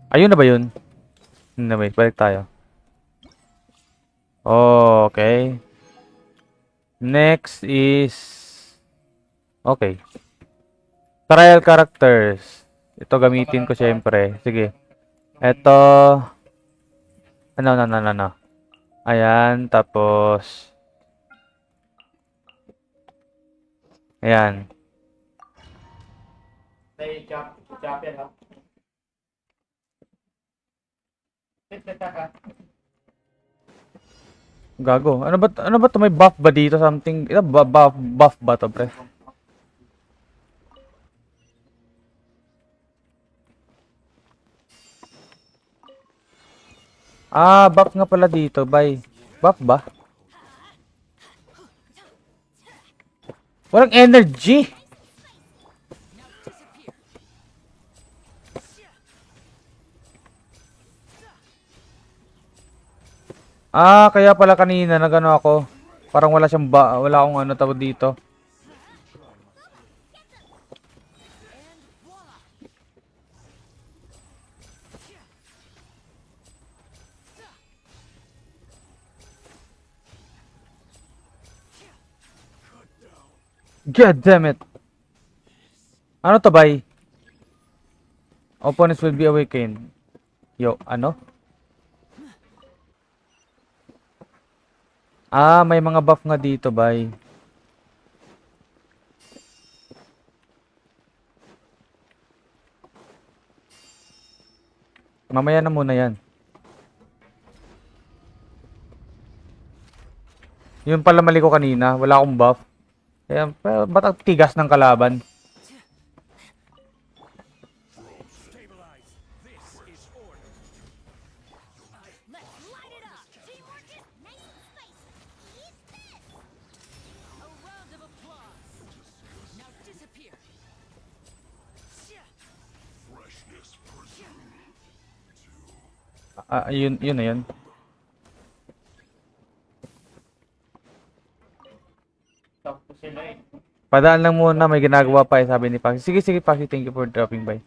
Ayun na ba yun? Wait, balik tayo. Oh, okay. Next is... Okay. Trial characters. Ito gamitin ko syempre. Sige. Ito... Ano. Ayan, tapos... Ayan. Gago. Ano ba 'to? May buff ba dito? Something. Ito buff ba 'to, pre? Ah, buff nga pala dito, bay. Buff ba? Walang energy. Ah, kaya pala kanina nagano ako. Parang wala akong ano tawag dito. God damn it. Ano to, bay? Opponents will be awakened. Yo, ano? Ah, may mga buff nga dito, bay. Mamaya na muna yan. Yun pala mali ko kanina. Wala akong buff. Kaya, ba't ang tigas ng kalaban? Ah, yun na yun. Padaan lang muna, may ginagawa pa sabi ni Paxi. Sige, Paxi, thank you for dropping by.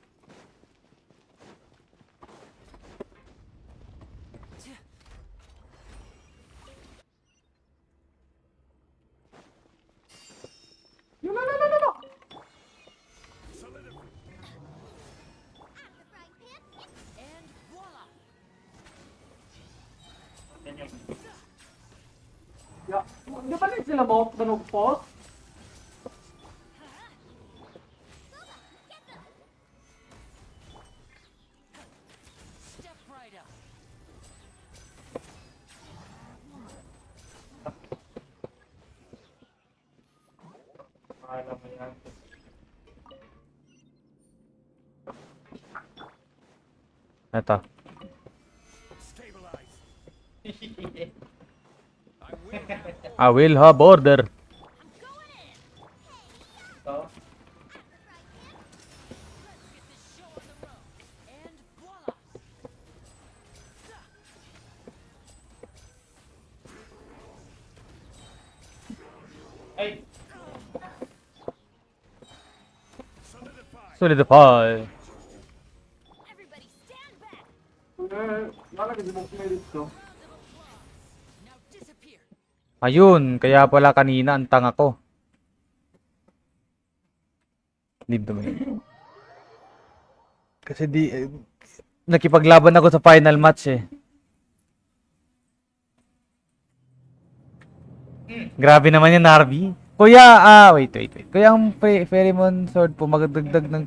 Di ba rin sila mo? Manugpos? Ito. I will have order. Solidify. Ayun, kaya pala kanina ang tanga ko. Leave the main. Kasi nakipaglaban ako sa final match eh. Grabe naman yan, Narvi. Kuya, wait. Kuya, ang Pheromone Sword po, magdagdag ng...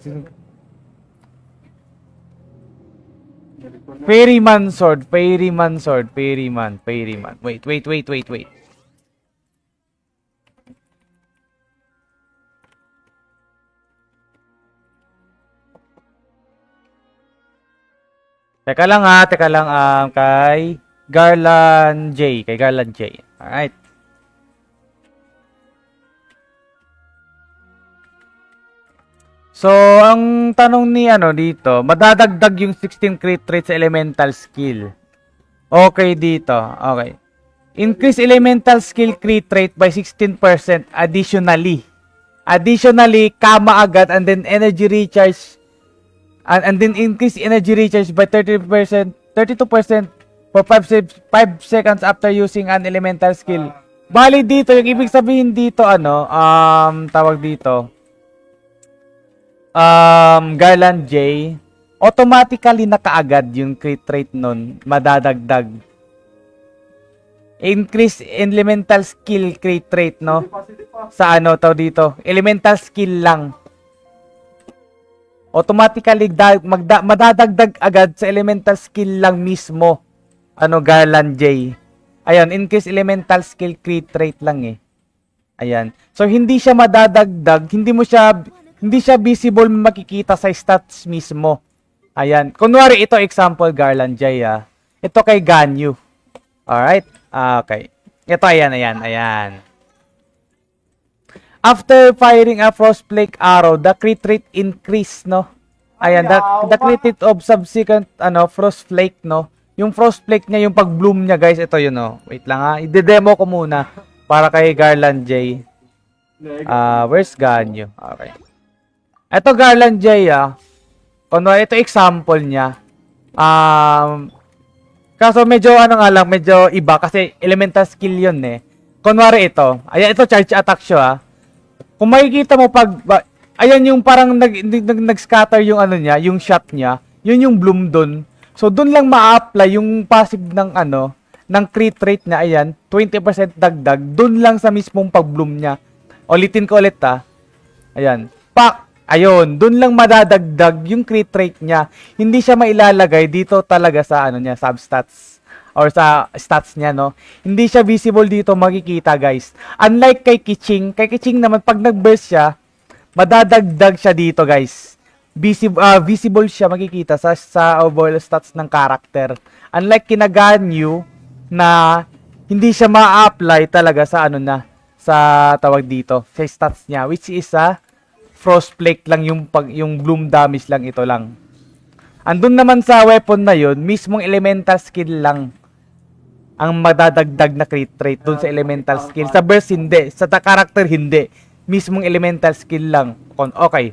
Fairyman Sword. Fairyman. Wait. Teka lang kay Garland J. Alright. So, ang tanong ni dito, madadagdag yung 16 crit rate sa elemental skill. Okay dito. Okay. Increase elemental skill crit rate by 16% additionally. Additionally, kama agad and then energy recharge And then increase energy recharge by 32% for 5 seconds after using an elemental skill. Bali dito, yung ibig sabihin dito, tawag dito, Garland J, automatically nakaagad yung crit rate nun, madadagdag. Increase elemental skill crit rate, no? Sa dito, elemental skill lang. Automatically madadagdag agad sa elemental skill lang mismo. Garland J. Ayun, increase elemental skill crit rate lang eh. Ayan. So hindi siya madadagdag, hindi siya visible makikita sa stats mismo. Ayan. Kunwari ito example Garland J ah. Ito kay Ganyu. Alright? Okay. Ito ayan. After firing a Frostflake arrow, the crit rate increase, no? Ayan, the crit rate of subsequent Frostflake, no? Yung Frostflake niya, yung pag-bloom niya, guys, ito yun, no? Wait lang ha. I-demo ko muna para kay Garland J. Where's Ganyu? Okay. Ito Garland J, Kunwari, ito example niya. Kaso medyo medyo iba kasi elemental skill yun eh. Kunwari ito. Ayan, ito charge attack siya, Kung makikita mo ayan yung parang nag-scatter yung niya, yung shot niya, yun yung bloom dun. So dun lang ma-apply yung passive ng crit rate na ayan, 20% dagdag, dun lang sa mismong pag-bloom niya. Ulitin ko ulit Ayan. Ayun, dun lang madadagdag yung crit rate niya. Hindi siya mailalagay dito talaga sa niya, substats or sa stats niya, no? Hindi siya visible dito makikita, guys. Unlike kay Kiching naman, pag nag-burst siya, madadagdag siya dito, guys. Visible siya makikita sa overall stats ng character. Unlike kina Ganyu, na hindi siya ma-apply talaga sa sa tawag dito, sa stats niya, which is Frostflake lang yung bloom damage lang ito lang. Andun naman sa weapon na yun, mismong elemental skill lang ang madadagdag na crit rate dun sa elemental skill. Sa burst hindi, sa character hindi. Mismong elemental skill lang. Okay.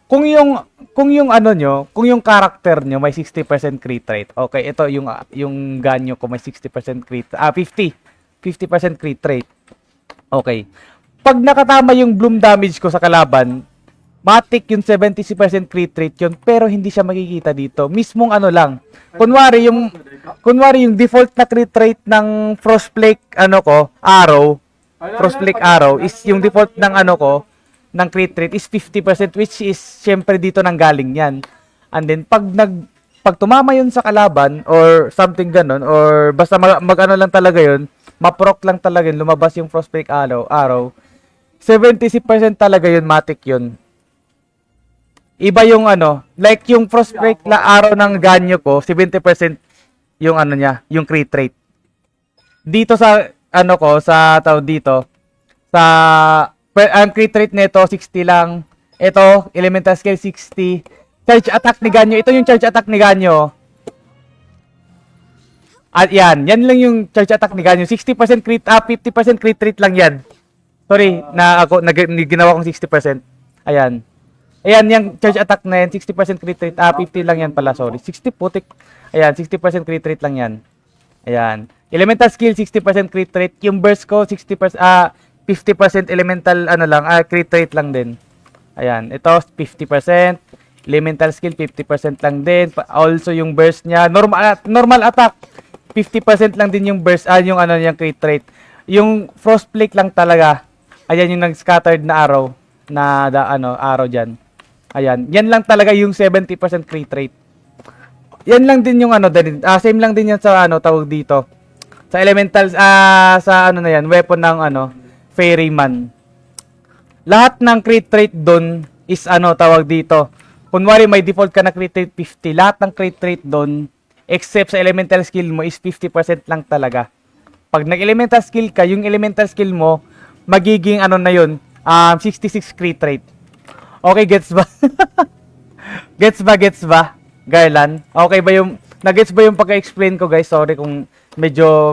Kung yung character nyo may 60% crit rate. Okay, ito yung Ganyu ko may 60% crit. 50% crit rate. Okay. Pag nakatama yung bloom damage ko sa kalaban, matik yung 70% crit rate yun, pero hindi siya makikita dito. Mismong lang. Kunwari yung default na crit rate ng Frostflake Frostflake arrow is yung default ng ng crit rate is 50%, which is syempre dito nang galing yan. And then pag tumama yun sa kalaban or something ganon, or basta lang talaga yun, maproc lang talaga yun, lumabas yung Frostflake arrow, 70% talaga yun, matik yun. Iba yung like yung Frostbreak na araw ng Ganyu ko, 70% yung niya, yung crit rate. Dito sa sa tawag dito, ang crit rate nito 60 lang. Ito, elemental skill 60. Charge attack ni Ganyu, ito yung charge attack ni Ganyu. At yan lang yung charge attack ni Ganyu. 60% crit, 50% crit rate lang yan. Sorry, ginawa kong 60%. Ayan. Ayan, yung charge attack na yan, 60% crit rate. 50 lang yan pala, sorry. 60 putik. Ayan, 60% crit rate lang yan. Ayan. Elemental skill, 60% crit rate. Yung burst ko, 50% elemental, crit rate lang din. Ayan, ito, 50%. Elemental skill, 50% lang din. Also, yung burst niya, normal attack, 50% lang din yung burst, yung crit rate. Yung Frostflake lang talaga. Ayan, yung nag-scattered na arrow, arrow dyan. Ayan, yan lang talaga yung 70% crit rate. Yan lang din yung same lang din yan sa tawag dito. Sa elemental sa na yan, weapon ng Fairyman. Lahat ng crit rate doon is tawag dito. Kunwari may default ka na crit rate 50, lahat ng crit rate doon except sa elemental skill mo is 50% lang talaga. Pag nag-elemental skill ka, yung elemental skill mo magiging 66 crit rate. Okay, gets ba? Gets ba? Garland? Okay ba yung nagets ba yung pagka-explain ko, guys? Sorry kung medyo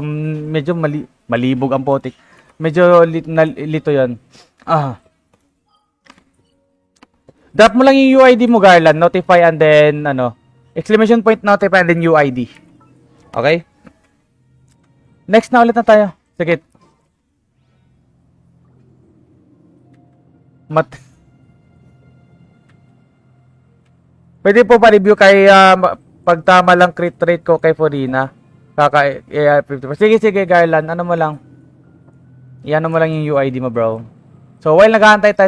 malibog ang potik. Medyo lito 'yon. Drop mo lang yung UID mo, Garland. Notify and then, exclamation point notify and then UID. Okay? Next na ulit na tayo. Sige. Pwede po pa-review kay pagtama lang crit rate ko kay Furina. Kaka 50%. Sige, Garland. Ano mo lang? Iano mo lang yung UID mo, bro. So, while nag-aantay tayo